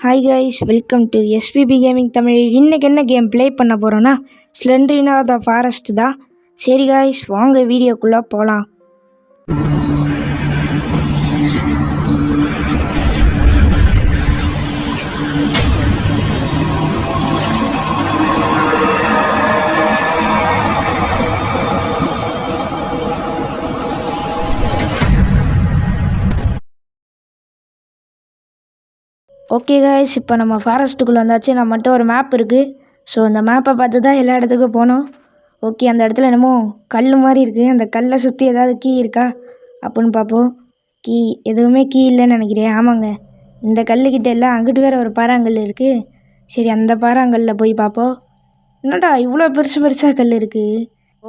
Hi guys, welcome to SPB gaming Tamil. இன்றைக்கி என்ன game play பண்ண போகிறோன்னா ஸ்லெண்டரினா த ஃபாரஸ்ட் தான். சரி கைஸ், வாங்க வீடியோக்குள்ளே போகலாம். ஓகே கைஸ், இப்போ நம்ம ஃபாரஸ்ட்டுக்குள்ளே வந்தாச்சு. நம்மகிட்ட ஒரு மேப் இருக்குது. ஸோ அந்த மேப்பை பார்த்து தான் எல்லா இடத்துக்கும் போனோம். ஓகே, அந்த இடத்துல என்னமோ கல் மாதிரி இருக்குது. அந்த கல்லை சுற்றி ஏதாவது கீ இருக்கா அப்படின்னு பார்ப்போம். கீ எதுவுமே கீ இல்லைன்னு நினைக்கிறேன். ஆமாங்க, இந்த கல்லுக்கிட்ட எல்லாம் அங்கிட்டு வேறு ஒரு பாறாங்கல் இருக்குது. சரி, அந்த பாறாங்கல்லில் போய் பார்ப்போம். என்னடா இவ்வளோ பெருசு பெருசாக கல் இருக்குது.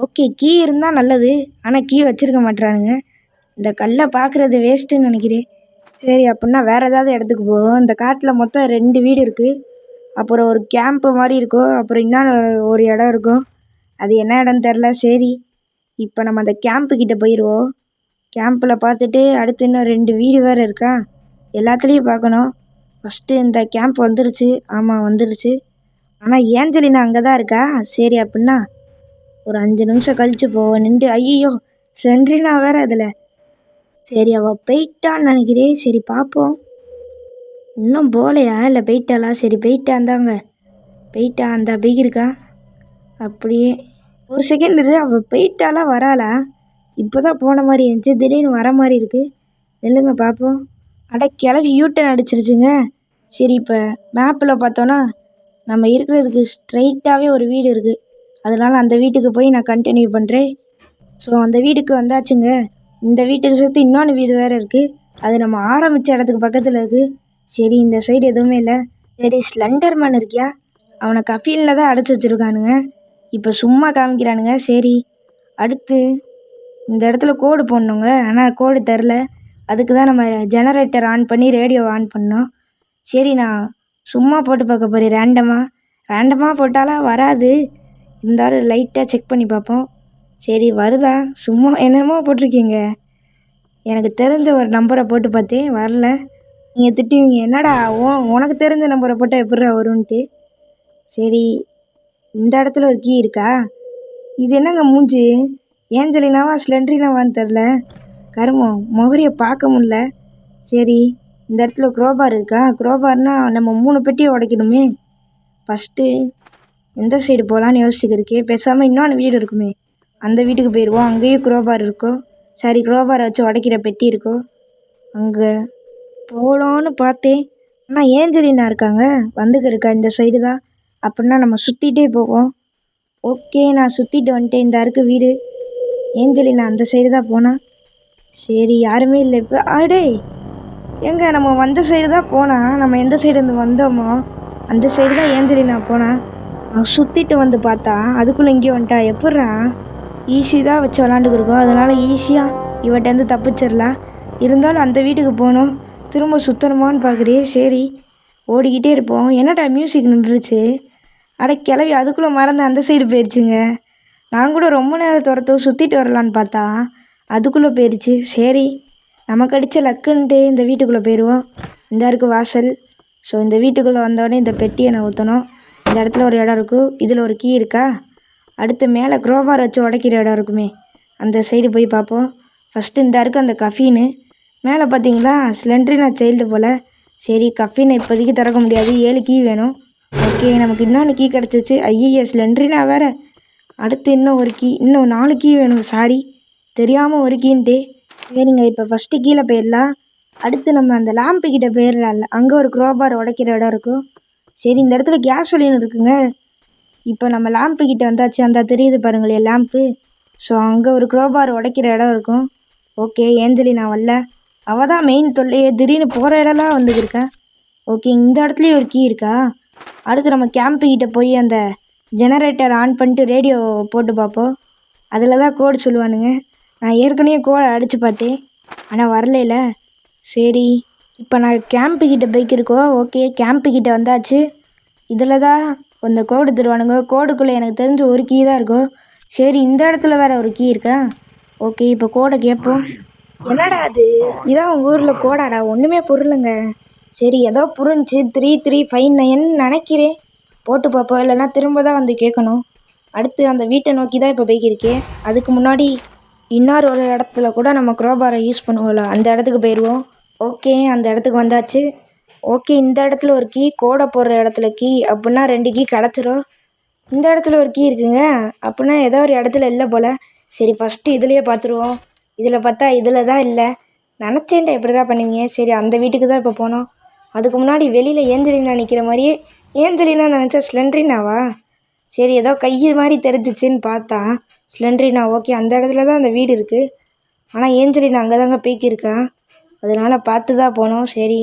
ஓகே, கீ இருந்தால் நல்லது, ஆனால் கீ வச்சுருக்க மாட்டுறானுங்க. இந்த கல்லை பார்க்குறது வேஸ்ட்டுன்னு நினைக்கிறேன். சரி, அப்படின்னா வேறு ஏதாவது இடத்துக்கு போவோம். இந்த காட்டில் மொத்தம் 2 வீடு இருக்குது. அப்புறம் ஒரு கேம்ப்பு மாதிரி இருக்கும். அப்புறம் இன்னொன்று ஒரு இடம் இருக்கும். அது என்ன இடம்னு தெரில. சரி, இப்போ நம்ம அந்த கேம்ப்புக்கிட்ட போயிடுவோம். கேம்பில் பார்த்துட்டு அடுத்து இன்னும் 2 வீடு வேறு இருக்கா, எல்லாத்துலேயும் பார்க்கணும். ஃபஸ்ட்டு இந்த கேம்ப் வந்துருச்சு. ஆமாம், வந்துருச்சு. ஆனால் ஏஞ்சலினா அங்கே தான் இருக்கா. சரி, அப்படின்னா ஒரு 5 நிமிஷம் கழித்து போவோம். நின்று ஐயோ சென்ட்ரினா வேறு அதில். சரி, அவள் போயிட்டான்னு நினைக்கிறேன். சரி பார்ப்போம். இன்னும் போகலையா இல்லை போயிட்டாளா? சரி, போயிட்டாந்தாங்க. போயிட்டா, அந்த போய்க்கிருக்கா. அப்படியே ஒரு செகண்ட் இரு, அவள் போயிட்டாளா வராளா? இப்போ தான் போன மாதிரி இருந்துச்சு, திடீர்னு வர மாதிரி இருக்குது. இல்லைங்க பார்ப்போம். கிளவி யூட்டன் அடிச்சிருச்சுங்க. சரி, இப்போ மேப்பில் பார்த்தோன்னா நம்ம இருக்கிறதுக்கு ஸ்ட்ரைட்டாகவே ஒரு வீடு இருக்குது. அதனால் அந்த வீட்டுக்கு போய் நான் கண்டினியூ பண்ணுறேன். ஸோ அந்த வீட்டுக்கு வந்தாச்சுங்க. இந்த வீட்டை சுற்றி இன்னொன்று வீடு வேறு இருக்குது. அது நம்ம ஆரம்பித்த இடத்துக்கு பக்கத்தில் இருக்குது. சரி, இந்த சைடு எதுவுமே இல்லை. சரி, ஸ்லெண்டர்மேன் இருக்கியா? அவனை கஃபீனில் தான் அடைச்சி வச்சுருக்கானுங்க. இப்போ சும்மா காமிக்கிறானுங்க. சரி, அடுத்து இந்த இடத்துல கோடு போடணுங்க. ஆனால் கோடு தெரில. அதுக்கு தான் நம்ம ஜெனரேட்டர் ஆன் பண்ணி ரேடியோவை ஆன் பண்ணோம். சரி, நான் சும்மா போட்டு பார்க்க போகிறேன். ரேண்டமாக போட்டாலாம் வராது. இருந்தாலும் லைட்டாக செக் பண்ணி பார்ப்போம். சரி, வருதா? சும்மா என்னமோ போட்டிருக்கீங்க. எனக்கு தெரிஞ்ச ஒரு நம்பரை போட்டு பார்த்தேன், வரல. நீங்கள் திட்டுவீங்க, என்னடா உனக்கு தெரிஞ்ச நம்பரை போட்டால் எப்படிடா வரும்ன்ட்டு. சரி, இந்த இடத்துல ஒரு கீ இருக்கா? இது என்னங்க மூஞ்சி, ஏஞ்சலினாவா ஸ்லெண்ட்ரினாவான்னு தெரில. கருமம், முகரியை பார்க்க முடில. சரி, இந்த இடத்துல குரோபார் இருக்கா? குரோபார்னால் நம்ம 3 பெட்டியை உடைக்கணுமே. ஃபஸ்ட்டு எந்த சைடு போகலான்னு யோசிச்சுக்கிருக்கே. பேசாமல் இன்னொன்று வீடு இருக்குமே, அந்த வீட்டுக்கு போயிடுவோம். அங்கேயும் குரோபார் இருக்கும். சரி, குரோபாரை வச்சு உடைக்கிற பெட்டி இருக்கும். அங்கே போகலான்னு பார்த்தேன், ஆனால் ஏஞ்சலினா இருக்காங்க, வந்துக்கிருக்கா இந்த சைடு தான். அப்படின்னா நம்ம சுற்றிட்டே போவோம். ஓகே, நான் சுற்றிட்டு வந்துட்டேன். இந்த இருக்கு வீடு. ஏஞ்சலினா அந்த சைடு தான் போனால். சரி, யாருமே இல்லை இப்போ. அடே எங்க, நம்ம வந்த சைடு தான் போனால். நம்ம எந்த சைடு இருந்து வந்தோமோ அந்த சைடு தான் ஏஞ்சலினா போனால். நான் சுற்றிட்டு வந்து பார்த்தா அதுக்குள்ளே இங்கேயும் வந்துட்டா. எப்பட்றா? ஈஸி தான் வச்சு விளாண்டுக்கிருக்கோம், அதனால் ஈஸியாக இவட்டேருந்து தப்பிச்சிடலாம். இருந்தாலும் அந்த வீட்டுக்கு போகணும். திரும்ப சுற்றணுமான்னு பார்க்குறேன். சரி, ஓடிக்கிட்டே இருப்போம். என்னடா மியூசிக் நின்றுச்சு? கிளவி அதுக்குள்ளே மறந்து அந்த சைடு போயிடுச்சுங்க. நான் கூட ரொம்ப நேரம் சுற்றிட்டு வரலான்னு பார்த்தா அதுக்குள்ளே போயிடுச்சு. சரி, நமக்கு அடித்த லக்குன்ட்டு இந்த வீட்டுக்குள்ளே போயிடுவோம். இந்த இருக்குது வாசல். ஸோ இந்த வீட்டுக்குள்ளே வந்தோடனே இந்த பெட்டியை நான் ஊற்றணும். இந்த இடத்துல ஒரு இடம் இருக்கும். இதில் ஒரு கீ இருக்கா? அடுத்து மேலே குரோபார் வச்சு உடைக்கிற இடம் இருக்குமே, அந்த சைடு போய் பார்ப்போம். ஃபஸ்ட்டு இந்த இருக்குது அந்த கஃபீனு. மேலே பார்த்தீங்களா, ஸ்லெண்ட்ரினா சைல்டு போல். சரி, கஃபீனை இப்போதைக்கு திறக்க முடியாது, 7 கீ வேணும். ஓகே, நமக்கு இன்னொன்று கீ கிடச்சிச்சு. ஐயய்ய, ஸ்லெண்ட்ரினா வேறு. அடுத்து இன்னும் ஒரு கீ, இன்னும் 4 கீ வேணும். சாரி, தெரியாமல் ஒரு கீன்ட்டு. சரிங்க, இப்போ ஃபஸ்ட்டு கீழே போயிடலாம். அடுத்து நம்ம அந்த லேம்பு கிட்டே போயிடலாம்ல, அங்கே ஒரு குரோபார் உடைக்கிற இடம் இருக்கும். சரி, இந்த இடத்துல கேஸோலின் இருக்குங்க. இப்போ நம்ம லேம்பு கிட்டே வந்தாச்சு. அந்த தெரியுது பாருங்களே லேம்ப்பு. ஸோ அங்கே ஒரு குரோபார் உடைக்கிற இடம் இருக்கும். ஓகே, ஏஞ்சலினா வரல. அவள் தான் மெயின் தொல்லையே, திடீர்னு போகிற இடம்லாம் வந்துருக்கா. ஓகே, இந்த இடத்துலையும் ஒரு கீ இருக்கா? அடுத்து நம்ம கேம்ப்பு கிட்டே போய் அந்த ஜெனரேட்டர் ஆன் பண்ணிட்டு ரேடியோ போட்டு பார்ப்போம். அதில் தான் கோடு சொல்லுவானுங்க. நான் ஏற்கனவே கோடை அடித்து பார்த்தேன், ஆனால் வரலைல. சரி, இப்போ நான் கேம்ப்பு கிட்டே போய்க்கிருக்கோம். ஓகே, கேம்ப்பு கிட்டே வந்தாச்சு. இதில் தான் அந்த கோடு தருவானுங்க. கோடுக்குள்ளே எனக்கு தெரிஞ்ச ஒரு கீ தான் இருக்கும். சரி, இந்த இடத்துல வேறு ஒரு கீ இருக்கா? ஓகே, இப்போ கோடை கேட்போம். என்னடா அது, இதான் உங்கள் ஊரில் கோடாடா? ஒன்றுமே புரியலங்க. சரி ஏதோ புரிஞ்சு 3359 நினைக்கிறேன். போட்டு பார்ப்போம், இல்லைன்னா திரும்ப தான் வந்து கேட்கணும். அடுத்து அந்த வீட்டை நோக்கி தான் இப்போ போய்க்கிருக்கேன். அதுக்கு முன்னாடி இன்னொரு ஒரு இடத்துல கூட நம்ம க்ரோபாரை யூஸ் பண்ணுவோம்ல, அந்த இடத்துக்கு போயிடுவோம். ஓகே, அந்த இடத்துக்கு வந்தாச்சு. ஓகே, இந்த இடத்துல ஒரு கீ, கோடை போடுற இடத்துல கீ, அப்படின்னா 2 கீ கிடச்சிரும். இந்த இடத்துல ஒரு கீ இருக்குங்க, அப்படின்னா ஏதோ ஒரு இடத்துல இல்லை போல். சரி ஃபஸ்ட்டு இதுலேயே பார்த்துருவோம். இதில் பார்த்தா இதில் தான் இல்லை. நினச்சேன்டா எப்படி தான் பண்ணுவீங்க. சரி அந்த வீட்டுக்கு தான் இப்போ போனோம். அதுக்கு முன்னாடி வெளியில் ஏஞ்சலினா நிற்கிற மாதிரியே, ஏஞ்சலினா நினச்சா ஸ்லெண்ட்ரினாவா? சரி ஏதோ கை மாதிரி தெரிஞ்சிச்சின்னு பார்த்தா ஸ்லெண்ட்ரினா. ஓகே, அந்த இடத்துல தான் அந்த வீடு இருக்குது. ஆனால் ஏஞ்சலினா அங்கே தாங்க போய்க்கிருக்கா. அதனால் பார்த்து தான் போனோம். சரி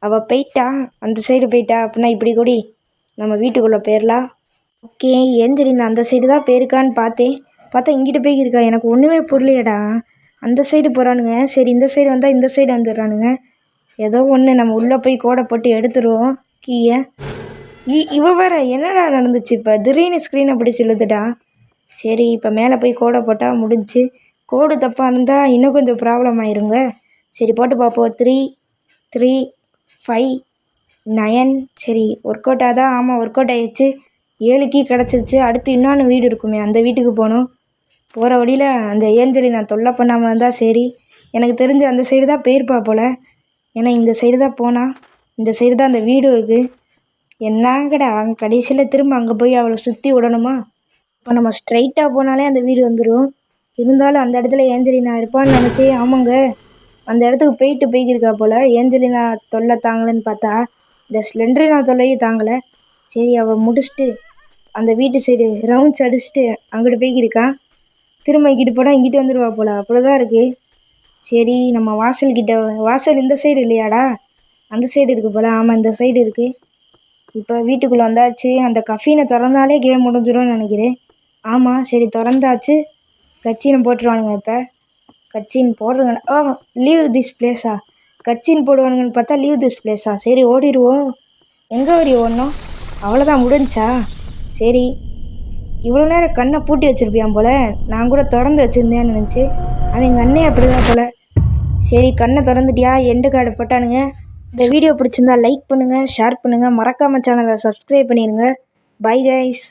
அவள் போயிட்டா, அந்த சைடு போயிட்டா, அப்படின்னா இப்படி கூடி நம்ம வீட்டுக்குள்ளே போயிடலாம். ஓகே, ஏஞ்சலினா அந்த சைடு தான் போயிருக்கான்னு பார்த்தா இங்கிட்டு போய்க்கிருக்கா. எனக்கு ஒன்றுமே புரியலையடா. அந்த சைடு போகிறானுங்க. சரி இந்த சைடு வந்தால் இந்த சைடு வந்துடுறானுங்க. ஏதோ ஒன்று, நம்ம உள்ளே போய் கோடை போட்டு எடுத்துருவோம் கீயை. இவ வேற என்னடா நடந்துச்சு இப்போ? திடீர்னு ஸ்க்ரீனை பிடிச்சி இழுத்துட்டா. சரி இப்போ மேலே போய் கோடை போட்டால் முடிஞ்சு. கோடு தப்பாக இருந்தால் இன்னும் கொஞ்சம் ப்ராப்ளம் ஆயிருங்க. சரி போட்டு பார்ப்போம். 3 3 5 9. சரி ஒர்க் அவுட் ஆகுதா? ஆமாம் ஒர்க் அவுட் ஆகிடுச்சு. 7 கீ கிடச்சிருச்சு. அடுத்து இன்னொன்று வீடு இருக்குமே, அந்த வீட்டுக்கு போகணும். போகிற வழியில் அந்த ஏஞ்சலினா தொல்லை பண்ணாமல் இருந்தால் சரி. எனக்கு தெரிஞ்சு அந்த சைடு தான் போயிருப்பா போல். ஏன்னா இந்த சைடு தான் போனால், இந்த சைடு தான் அந்த வீடும் இருக்குது. என்னங்கடா அங்கே கடைசியில் திரும்ப அங்கே போய் அவளை சுற்றி விடணுமா? இப்போ நம்ம ஸ்ட்ரைட்டாக போனாலே அந்த வீடு வந்துடும். இருந்தாலும் அந்த இடத்துல ஏஞ்சலினா இருப்பான்னு நினச்சி, ஆமாங்க அந்த இடத்துக்கு போய்க்கிருக்கா போல். ஏஞ்சலினா தொல்லை தாங்கலைன்னு பார்த்தா இந்த ஸ்லெண்ட்ரினா தொல்லையும் தாங்கலை. சரி அவள் முடிச்சுட்டு அந்த வீட்டு சைடு ரவுண்ட்ஸ் அடிச்சுட்டு அங்கிட்டு போய்க்கிருக்கா. திரும்ப இங்கிட்டு போனால் இங்கிட்டு வந்துடுவா போல். அப்படி தான் இருக்குது. சரி நம்ம வாசல் இந்த சைடு இல்லையாடா? அந்த சைடு இருக்குது போல். ஆமாம் இந்த சைடு இருக்குது. இப்போ வீட்டுக்குள்ளே வந்தாச்சு. அந்த கஃபீனை திறந்தாலே கேம் முடிஞ்சிடும்னு நினைக்கிறேன். ஆமாம் சரி திறந்தாச்சு. கட்சின்னு போட்டுருவானுங்க. இப்போ கட்சின்னு போடுறங்க. Leave this பிளேஸா? கட்சின்னு போடுவானுங்கன்னு பார்த்தா லீவ் திஸ் பிளேஸா? சரி ஓடிடுவோம். எங்கே வரி ஓடணும்? அவ்வளோதான் முடிஞ்சா? சரி இவ்வளோ நேரம் கண்ணை பூட்டி வச்சுருப்பியான் போல். நான் கூட திறந்து வச்சுருந்தேன்னு நினச்சி. அவன் எங்கள் அண்ணே அப்படி தான் போல். சரி கண்ணை திறந்துட்டியா? End card போட்டானுங்க. இந்த வீடியோ பிடிச்சிருந்தா லைக் பண்ணுங்கள், ஷேர் பண்ணுங்கள், மறக்காமல் சேனலை சப்ஸ்கிரைப் பண்ணிடுங்க. Bye guys.